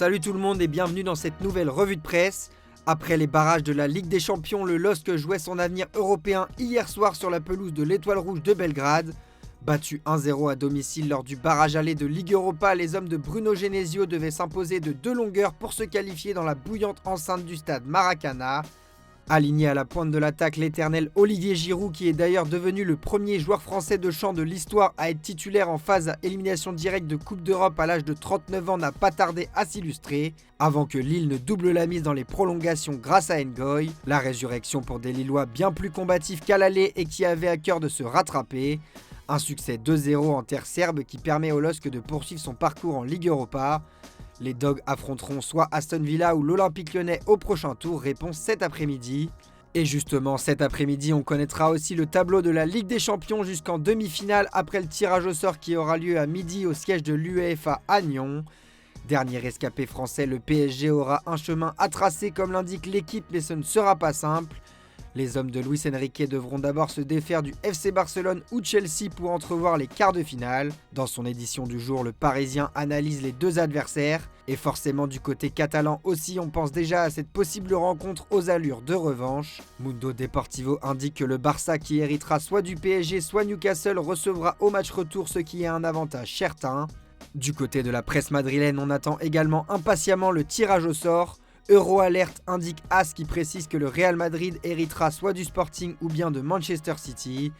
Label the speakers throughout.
Speaker 1: Salut tout le monde et bienvenue dans cette nouvelle revue de presse. Après les barrages de la Ligue des Champions, le LOSC jouait son avenir européen hier soir sur la pelouse de l'Étoile Rouge de Belgrade. Battu 1-0 à domicile lors du barrage aller de Ligue Europa, les hommes de Bruno Genesio devaient s'imposer de 2 longueurs pour se qualifier dans la bouillante enceinte du stade Maracana. Aligné à la pointe de l'attaque, l'éternel Olivier Giroud, qui est d'ailleurs devenu le premier joueur français de champ de l'histoire à être titulaire en phase à élimination directe de Coupe d'Europe à l'âge de 39 ans, n'a pas tardé à s'illustrer, avant que Lille ne double la mise dans les prolongations grâce à Ngoy. La résurrection pour des Lillois bien plus combatifs qu'à l'aller et qui avaient à cœur de se rattraper. Un succès 2-0 en terre serbe qui permet au LOSC de poursuivre son parcours en Ligue Europa. Les Dogs affronteront soit Aston Villa ou l'Olympique Lyonnais au prochain tour, réponse cet après-midi. Et justement, cet après-midi, on connaîtra aussi le tableau de la Ligue des Champions jusqu'en demi-finale après le tirage au sort qui aura lieu à midi au siège de l'UEFA à Nyon. Dernier rescapé français, le PSG aura un chemin à tracer comme l'indique l'équipe, mais ce ne sera pas simple. Les hommes de Luis Enrique devront d'abord se défaire du FC Barcelone ou Chelsea pour entrevoir les quarts de finale. Dans son édition du jour, le Parisien analyse les deux adversaires. Et forcément du côté catalan aussi, on pense déjà à cette possible rencontre aux allures de revanche. Mundo Deportivo indique que le Barça, qui héritera soit du PSG soit Newcastle, recevra au match retour, ce qui est un avantage certain. Du côté de la presse madrilène, on attend également impatiemment le tirage au sort. Euroalert indique AS qui précise que le Real Madrid héritera soit du Sporting ou bien de Manchester City.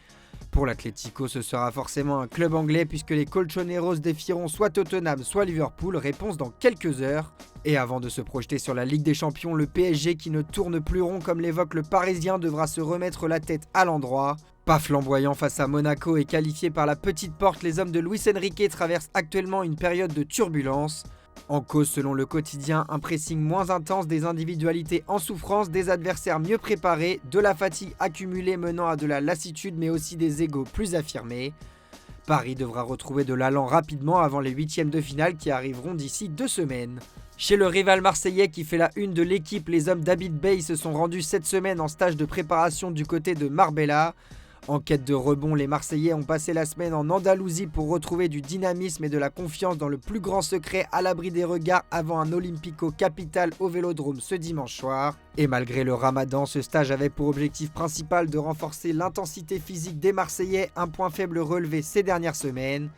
Speaker 1: Pour l'Atlético, ce sera forcément un club anglais puisque les Colchoneros défieront soit Tottenham soit Liverpool, réponse dans quelques heures. Et avant de se projeter sur la Ligue des Champions, le PSG qui ne tourne plus rond comme l'évoque le Parisien devra se remettre la tête à l'endroit. Pas flamboyant face à Monaco et qualifié par la petite porte, les hommes de Luis Enrique traversent actuellement une période de turbulence. En cause, selon le quotidien, un pressing moins intense, des individualités en souffrance, des adversaires mieux préparés, de la fatigue accumulée menant à de la lassitude mais aussi des égos plus affirmés. Paris devra retrouver de l'allant rapidement avant les huitièmes de finale qui arriveront d'ici 2 semaines. Chez le rival marseillais qui fait la une de l'équipe, les hommes d'Abid Bey se sont rendus cette semaine en stage de préparation du côté de Marbella. En quête de rebond, les Marseillais ont passé la semaine en Andalousie pour retrouver du dynamisme et de la confiance dans le plus grand secret à l'abri des regards avant un Olympico capital au Vélodrome ce dimanche soir. Et malgré le ramadan, ce stage avait pour objectif principal de renforcer l'intensité physique des Marseillais, un point faible relevé ces dernières semaines.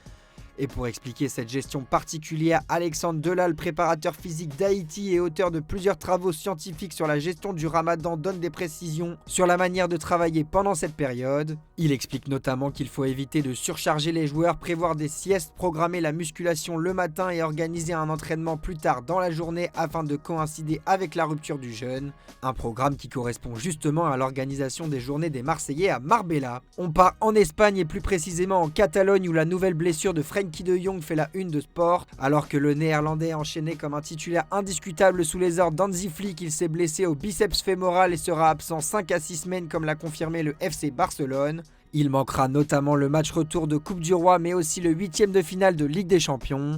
Speaker 1: Et pour expliquer cette gestion particulière, Alexandre Delal, préparateur physique d'Haïti et auteur de plusieurs travaux scientifiques sur la gestion du ramadan, donne des précisions sur la manière de travailler pendant cette période. Il explique notamment qu'il faut éviter de surcharger les joueurs, prévoir des siestes, programmer la musculation le matin et organiser un entraînement plus tard dans la journée afin de coïncider avec la rupture du jeûne. Un programme qui correspond justement à l'organisation des journées des Marseillais à Marbella. On part en Espagne et plus précisément en Catalogne où la nouvelle blessure de Frenkie de Jong fait la une de Sport. Alors que le néerlandais enchaîné comme un titulaire indiscutable sous les ordres d'Hansi Flick, il s'est blessé au biceps fémoral et sera absent 5 à 6 semaines comme l'a confirmé le FC Barcelone. Il manquera notamment le match retour de Coupe du Roi mais aussi le 8e de finale de Ligue des Champions.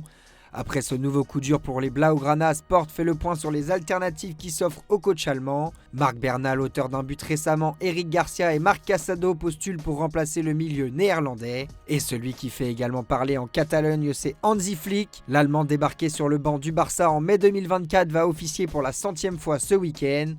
Speaker 1: Après ce nouveau coup dur pour les Blaugrana, Sport fait le point sur les alternatives qui s'offrent au coach allemand. Marc Bernal, auteur d'un but récemment, Eric Garcia et Marc Casado postulent pour remplacer le milieu néerlandais. Et celui qui fait également parler en Catalogne, c'est Hansi Flick. L'Allemand débarqué sur le banc du Barça en mai 2024 va officier pour la 100e fois ce week-end.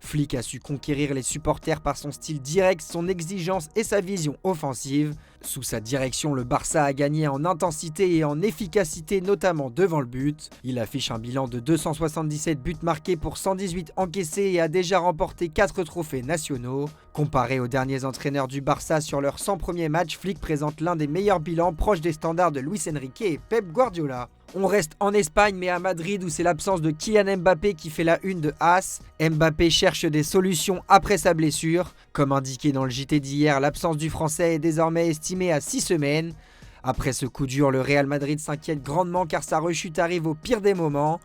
Speaker 1: Flick a su conquérir les supporters par son style direct, son exigence et sa vision offensive. Sous sa direction, le Barça a gagné en intensité et en efficacité, notamment devant le but. Il affiche un bilan de 277 buts marqués pour 118 encaissés et a déjà remporté 4 trophées nationaux. Comparé aux derniers entraîneurs du Barça sur leurs 100 premiers matchs, Flick présente l'un des meilleurs bilans proches des standards de Luis Enrique et Pep Guardiola. On reste en Espagne mais à Madrid où c'est l'absence de Kylian Mbappé qui fait la une de AS. Mbappé cherche des solutions après sa blessure. Comme indiqué dans le JT d'hier, l'absence du Français est désormais estimée à 6 semaines. Après ce coup dur, le Real Madrid s'inquiète grandement car sa rechute arrive au pire des moments.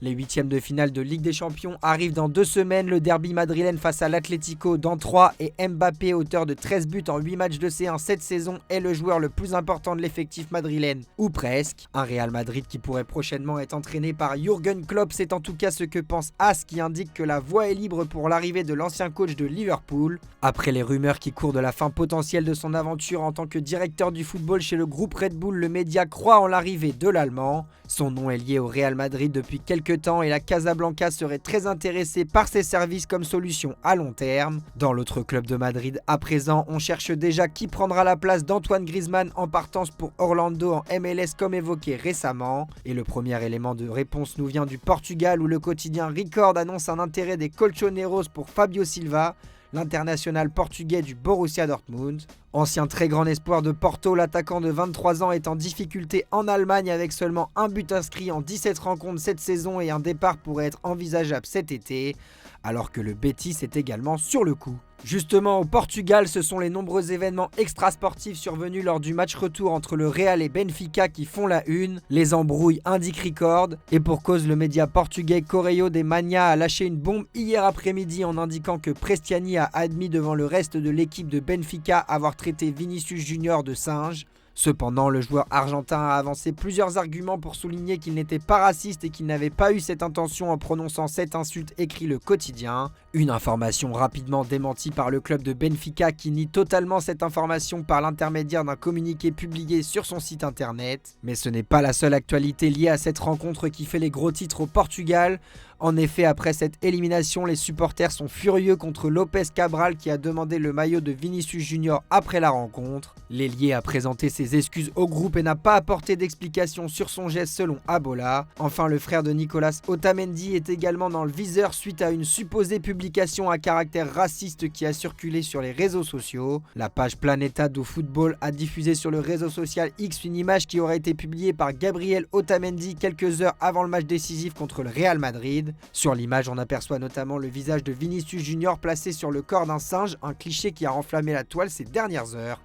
Speaker 1: Les huitièmes de finale de Ligue des Champions arrivent dans 2 semaines, le derby madrilène face à l'Atlético dans 3 et Mbappé, auteur de 13 buts en 8 matchs de C1 cette saison, est le joueur le plus important de l'effectif madrilène, ou presque. Un Real Madrid qui pourrait prochainement être entraîné par Jürgen Klopp, c'est en tout cas ce que pense AS qui indique que la voie est libre pour l'arrivée de l'ancien coach de Liverpool. Après les rumeurs qui courent de la fin potentielle de son aventure en tant que directeur du football chez le groupe Red Bull, le média croit en l'arrivée de l'Allemand. Son nom est lié au Real Madrid depuis quelques quelques temps et la Casablanca serait très intéressée par ses services comme solution à long terme. Dans l'autre club de Madrid, à présent, on cherche déjà qui prendra la place d'Antoine Griezmann en partance pour Orlando en MLS comme évoqué récemment. Et le premier élément de réponse nous vient du Portugal où le quotidien Record annonce un intérêt des Colchoneros pour Fabio Silva, l'international portugais du Borussia Dortmund. Ancien très grand espoir de Porto, l'attaquant de 23 ans est en difficulté en Allemagne avec seulement un but inscrit en 17 rencontres cette saison et un départ pourrait être envisageable cet été, alors que le Betis est également sur le coup. Justement, au Portugal, ce sont les nombreux événements extrasportifs survenus lors du match retour entre le Real et Benfica qui font la une. Les embrouilles indiquent Record. Et pour cause, le média portugais Correio de Manhã a lâché une bombe hier après-midi en indiquant que Prestiani a admis devant le reste de l'équipe de Benfica avoir traité Vinicius Junior de singe. Cependant, le joueur argentin a avancé plusieurs arguments pour souligner qu'il n'était pas raciste et qu'il n'avait pas eu cette intention en prononçant cette insulte, écrit le quotidien. Une information rapidement démentie par le club de Benfica qui nie totalement cette information par l'intermédiaire d'un communiqué publié sur son site internet. Mais ce n'est pas la seule actualité liée à cette rencontre qui fait les gros titres au Portugal. En effet, après cette élimination, les supporters sont furieux contre Lopez Cabral qui a demandé le maillot de Vinicius Junior après la rencontre. L'ailier a présenté ses excuses au groupe et n'a pas apporté d'explication sur son geste selon Abola. Enfin, le frère de Nicolas Otamendi est également dans le viseur suite à une supposée publication à caractère raciste qui a circulé sur les réseaux sociaux. La page Planeta do Football a diffusé sur le réseau social X une image qui aurait été publiée par Gabriel Otamendi quelques heures avant le match décisif contre le Real Madrid. Sur l'image, on aperçoit notamment le visage de Vinicius Junior placé sur le corps d'un singe, un cliché qui a enflammé la toile ces dernières heures.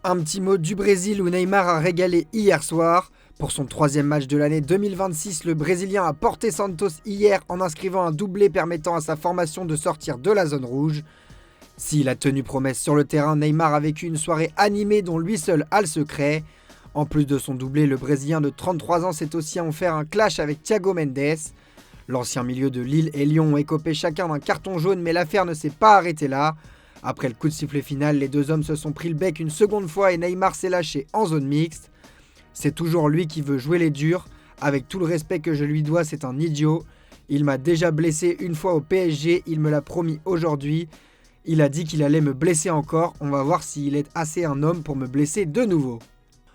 Speaker 1: Un petit mot du Brésil où Neymar a régalé hier soir. Pour son troisième match de l'année 2026, le Brésilien a porté Santos hier en inscrivant un doublé permettant à sa formation de sortir de la zone rouge. S'il a tenu promesse sur le terrain, Neymar a vécu une soirée animée dont lui seul a le secret. En plus de son doublé, le Brésilien de 33 ans s'est aussi offert un clash avec Thiago Mendes. L'ancien milieu de Lille et Lyon ont écopé chacun d'un carton jaune, mais l'affaire ne s'est pas arrêtée là. Après le coup de sifflet final, les deux hommes se sont pris le bec une seconde fois et Neymar s'est lâché en zone mixte. C'est toujours lui qui veut jouer les durs. Avec tout le respect que je lui dois, c'est un idiot. Il m'a déjà blessé une fois au PSG, il me l'a promis aujourd'hui. Il a dit qu'il allait me blesser encore, on va voir s'il est assez un homme pour me blesser de nouveau.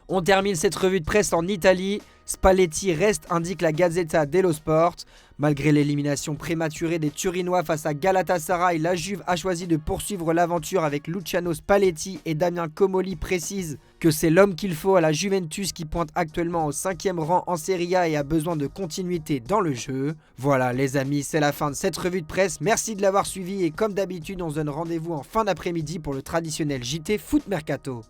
Speaker 1: On termine cette revue de presse en Italie. Spalletti reste, indique la Gazzetta dello Sport. Malgré l'élimination prématurée des Turinois face à Galatasaray, la Juve a choisi de poursuivre l'aventure avec Luciano Spalletti et Damien Comolli précise que c'est l'homme qu'il faut à la Juventus qui pointe actuellement au 5e rang en Serie A et a besoin de continuité dans le jeu. Voilà les amis, c'est la fin de cette revue de presse. Merci de l'avoir suivi et comme d'habitude, on se donne rendez-vous en fin d'après-midi pour le traditionnel JT Foot Mercato.